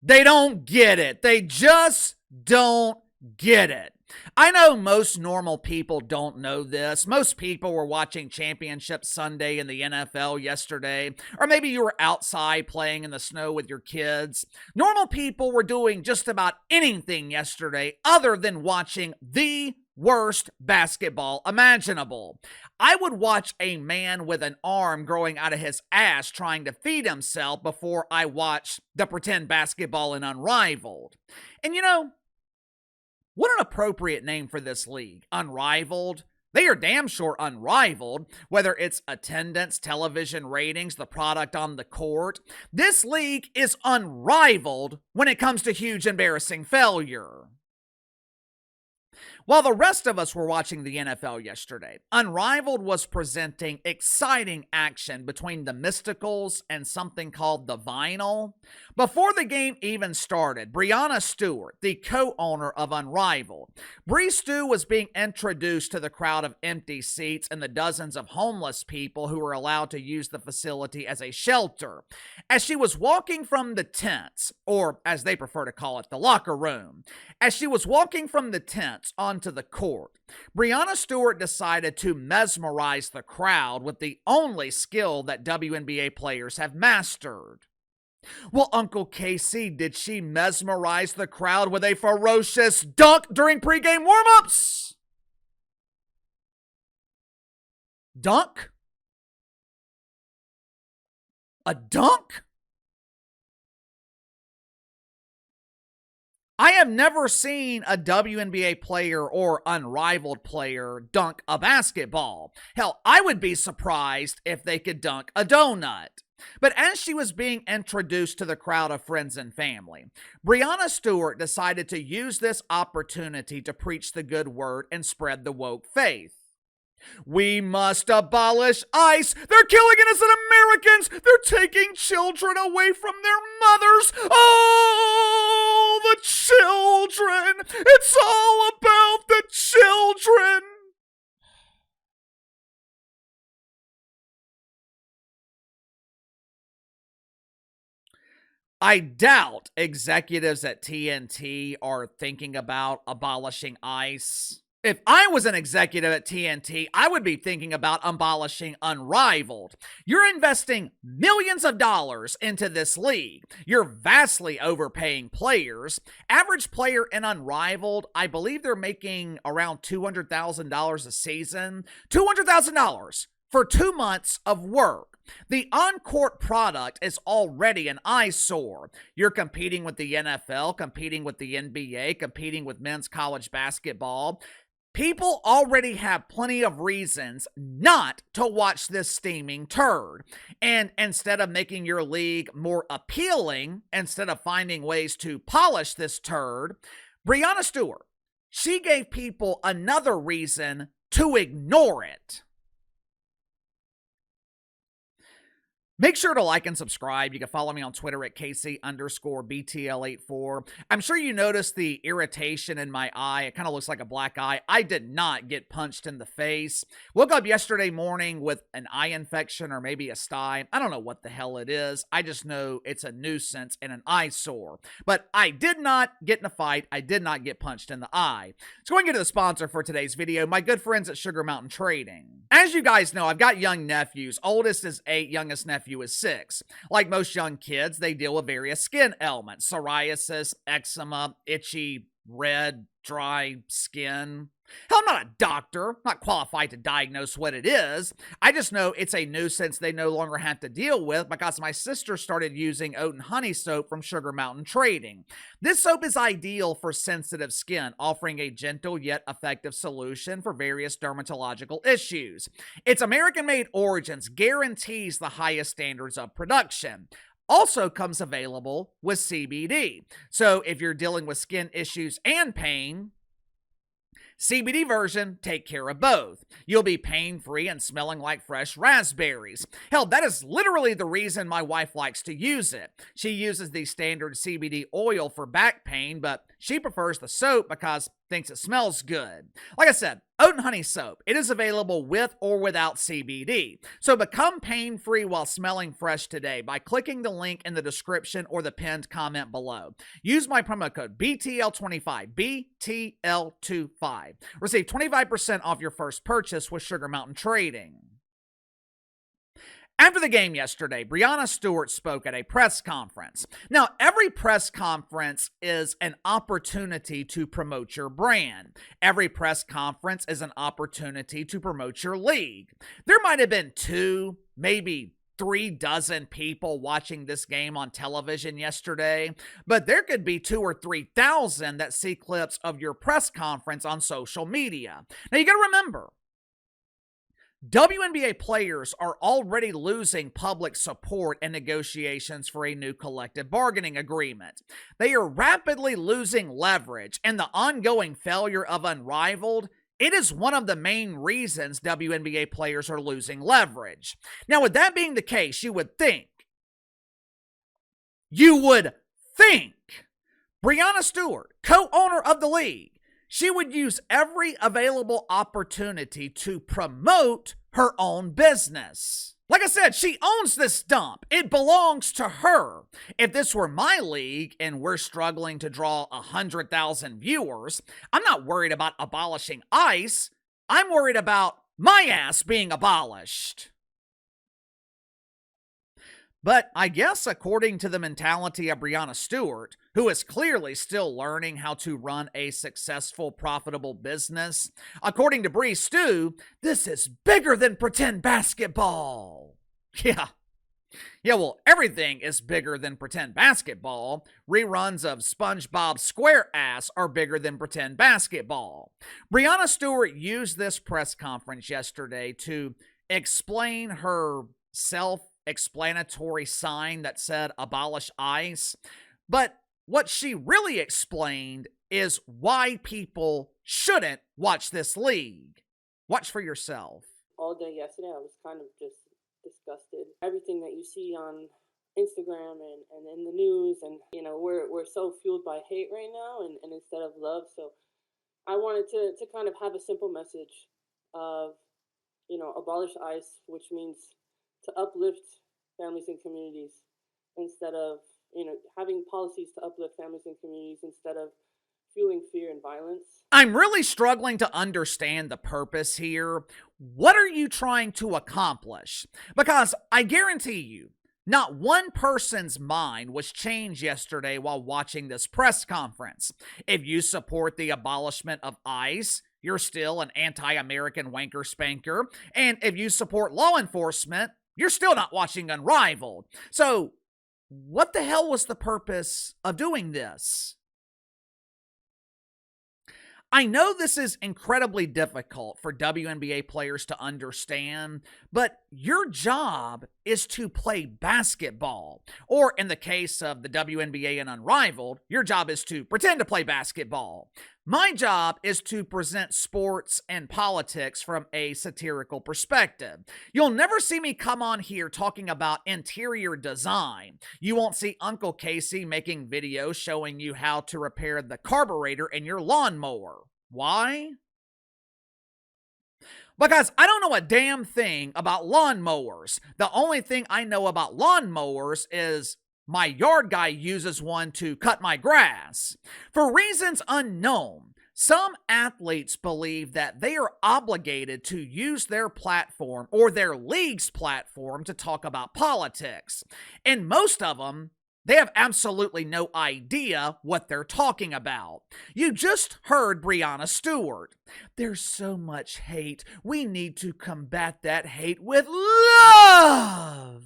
They don't get it. They just don't get it. I know most normal people don't know this. Most people were watching Championship Sunday in the NFL yesterday, or maybe you were outside playing in the snow with your kids. Normal people were doing just about anything yesterday other than watching the worst basketball imaginable. I would watch a man with an arm growing out of his ass trying to feed himself before I watched the pretend basketball in Unrivaled. And you know, what an appropriate name for this league. Unrivaled. They are damn sure unrivaled, whether it's attendance, television ratings, the product on the court. This league is unrivaled when it comes to huge, embarrassing failure. While the rest of us were watching the NFL yesterday, Unrivaled was presenting exciting action between the Mysticals and something called the Vinyl. Before the game even started, Breanna Stewart, the co-owner of Unrivaled, Bree Stu was being introduced to the crowd of empty seats and the dozens of homeless people who were allowed to use the facility as a shelter. As she was walking from the tents, or as they prefer to call it, the locker room, as she was walking from the tents onto the court, Breanna Stewart decided to mesmerize the crowd with the only skill that WNBA players have mastered. Well, Uncle Casey, did she mesmerize the crowd with a ferocious dunk during pregame warm-ups? Dunk? A dunk? I have never seen a WNBA player or Unrivaled player dunk a basketball. Hell, I would be surprised if they could dunk a donut. But as she was being introduced to the crowd of friends and family, Breanna Stewart decided to use this opportunity to preach the good word and spread the woke faith. We must abolish ICE. They're killing innocent Americans. They're taking children away from their mothers. Oh, the children. It's all about the children. I doubt executives at TNT are thinking about abolishing ICE. If I was an executive at TNT, I would be thinking about abolishing Unrivaled. You're investing millions of dollars into this league. You're vastly overpaying players. Average player in Unrivaled, I believe they're making around $200,000 a season. $200,000 for 2 months of work. The on-court product is already an eyesore. You're competing with the NFL, competing with the NBA, competing with men's college basketball. People already have plenty of reasons not to watch this steaming turd. And instead of making your league more appealing, instead of finding ways to polish this turd, Breanna Stewart, she gave people another reason to ignore it. Make sure to like and subscribe. You can follow me on Twitter at KC_BTL84. I'm sure you noticed the irritation in my eye. It kind of looks like a black eye. I did not get punched in the face. Woke up yesterday morning with an eye infection or maybe a sty. I don't know what the hell it is. I just know it's a nuisance and an eyesore. But I did not get in a fight. I did not get punched in the eye. So going into the sponsor for today's video, my good friends at Sugar Mountain Trading. As you guys know, I've got young nephews. Oldest is 8, youngest nephew is 6. Like most young kids, they deal with various skin ailments: psoriasis, eczema, itchy, red, dry skin. Hell, I'm not a doctor. I'm not qualified to diagnose what it is. I just know it's a nuisance they no longer have to deal with because my sister started using oat and honey soap from Sugar Mountain Trading. This soap is ideal for sensitive skin, offering a gentle yet effective solution for various dermatological issues. Its American-made origins guarantees the highest standards of production. Also comes available with CBD. So if you're dealing with skin issues and pain, CBD version, take care of both. You'll be pain-free and smelling like fresh raspberries. Hell, that is literally the reason my wife likes to use it. She uses the standard CBD oil for back pain, but she prefers the soap because thinks it smells good. Like I said, Oat and Honey Soap. It is available with or without CBD. So become pain-free while smelling fresh today by clicking the link in the description or the pinned comment below. Use my promo code BTL25, BTL25. Receive 25% off your first purchase with Sugar Mountain Trading. After the game yesterday, Breanna Stewart spoke at a press conference. Now, every press conference is an opportunity to promote your brand. Every press conference is an opportunity to promote your league. There might have been 2, maybe 3 dozen people watching this game on television yesterday, but there could be 2,000 or 3,000 that see clips of your press conference on social media. Now, you got to remember, WNBA players are already losing public support in negotiations for a new collective bargaining agreement. They are rapidly losing leverage, and the ongoing failure of Unrivaled, it is one of the main reasons WNBA players are losing leverage. Now, with that being the case, you would think Breanna Stewart, co-owner of the league, she would use every available opportunity to promote her own business. Like I said, she owns this dump. It belongs to her. If this were my league and we're struggling to draw 100,000 viewers, I'm not worried about abolishing ICE. I'm worried about my ass being abolished. But I guess according to the mentality of Breanna Stewart, who is clearly still learning how to run a successful, profitable business, according to Bree Stew, this is bigger than pretend basketball. Yeah, well, everything is bigger than pretend basketball. Reruns of SpongeBob SquareAss are bigger than pretend basketball. Breanna Stewart used this press conference yesterday to explain her self-explanatory sign that said abolish ICE, but what she really explained is why people shouldn't watch this league. Watch for yourself. All day yesterday, I was kind of just disgusted. Everything that you see on Instagram and in the news, and we're so fueled by hate right now, and instead of love. So I wanted to kind of have a simple message of abolish ICE, which means to uplift families and communities instead of having policies to uplift families and communities instead of fueling fear and violence. I'm really struggling to understand the purpose here. What are you trying to accomplish? Because I guarantee you, not one person's mind was changed yesterday while watching this press conference. If you support the abolishment of ICE, you're still an anti-American wanker spanker. And if you support law enforcement, you're still not watching Unrivaled. So, what the hell was the purpose of doing this? I know this is incredibly difficult for WNBA players to understand, but your job is to play basketball. Or in the case of the WNBA and Unrivaled, your job is to pretend to play basketball. My job is to present sports and politics from a satirical perspective. You'll never see me come on here talking about interior design. You won't see Uncle Casey making videos showing you how to repair the carburetor in your lawnmower. Why? Because I don't know a damn thing about lawnmowers. The only thing I know about lawnmowers is my yard guy uses one to cut my grass. For reasons unknown, some athletes believe that they are obligated to use their platform or their league's platform to talk about politics. And most of them, they have absolutely no idea what they're talking about. You just heard Breanna Stewart. There's so much hate. We need to combat that hate with love.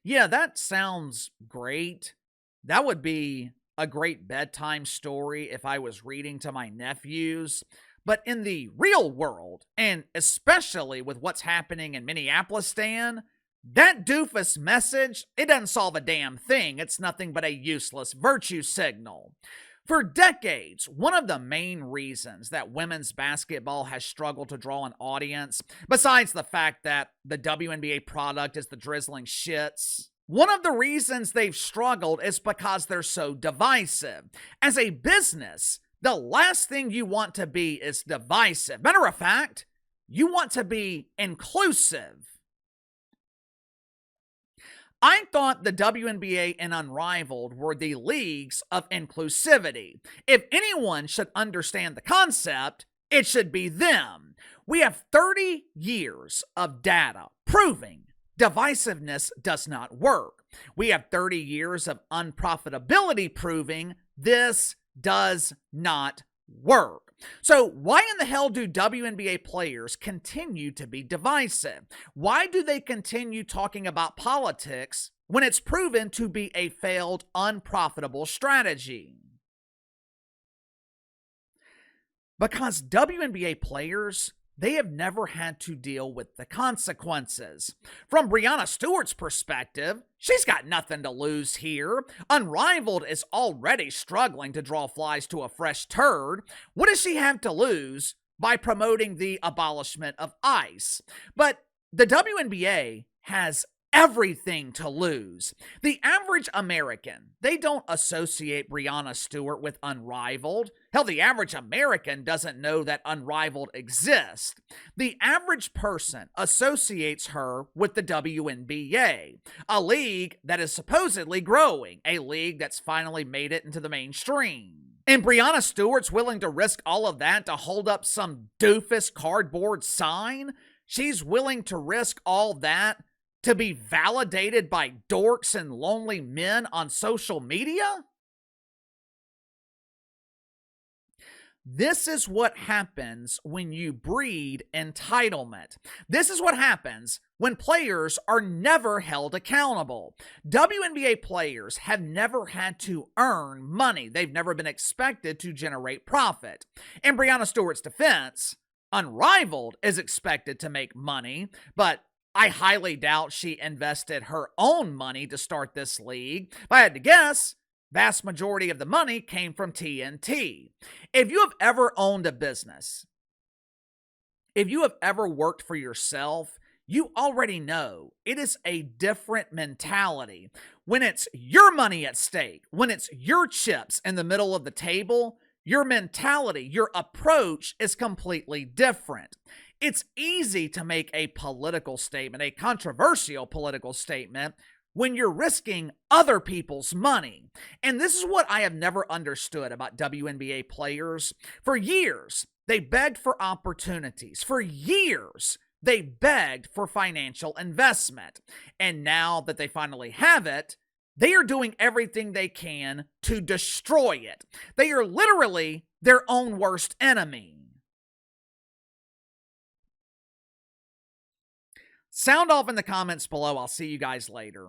Yeah, that sounds great. That would be a great bedtime story if I was reading to my nephews. But in the real world, and especially with what's happening in Minneapolis, Stan, that doofus message, it doesn't solve a damn thing. It's nothing but a useless virtue signal. For decades, one of the main reasons that women's basketball has struggled to draw an audience, besides the fact that the WNBA product is the drizzling shits, one of the reasons they've struggled is because they're so divisive. As a business, the last thing you want to be is divisive. Matter of fact, you want to be inclusive. I thought the WNBA and Unrivaled were the leagues of inclusivity. If anyone should understand the concept, it should be them. We have 30 years of data proving divisiveness does not work. We have 30 years of unprofitability proving this does not work. So why in the hell do WNBA players continue to be divisive? Why do they continue talking about politics when it's proven to be a failed, unprofitable strategy? Because WNBA players, they have never had to deal with the consequences. From Breanna Stewart's perspective, she's got nothing to lose here. Unrivaled is already struggling to draw flies to a fresh turd. What does she have to lose by promoting the abolishment of ICE? But the WNBA has everything to lose. The average American, they don't associate Breanna Stewart with Unrivaled. Hell, the average American doesn't know that Unrivaled exists. The average person associates her with the WNBA, a league that is supposedly growing, a league that's finally made it into the mainstream. And Breanna Stewart's willing to risk all of that to hold up some doofus cardboard sign? She's willing to risk all that to be validated by dorks and lonely men on social media? This is what happens when you breed entitlement. This is what happens when players are never held accountable. WNBA players have never had to earn money. They've never been expected to generate profit. In Breanna Stewart's defense, Unrivaled is expected to make money, but I highly doubt she invested her own money to start this league. If I had to guess, vast majority of the money came from TNT. If you have ever owned a business, if you have ever worked for yourself, you already know it is a different mentality. When it's your money at stake, when it's your chips in the middle of the table, your mentality, your approach is completely different. It's easy to make a political statement, a controversial political statement, when you're risking other people's money. And this is what I have never understood about WNBA players. For years, they begged for opportunities. For years, they begged for financial investment. And now that they finally have it, they are doing everything they can to destroy it. They are literally their own worst enemy. Sound off in the comments below. I'll see you guys later.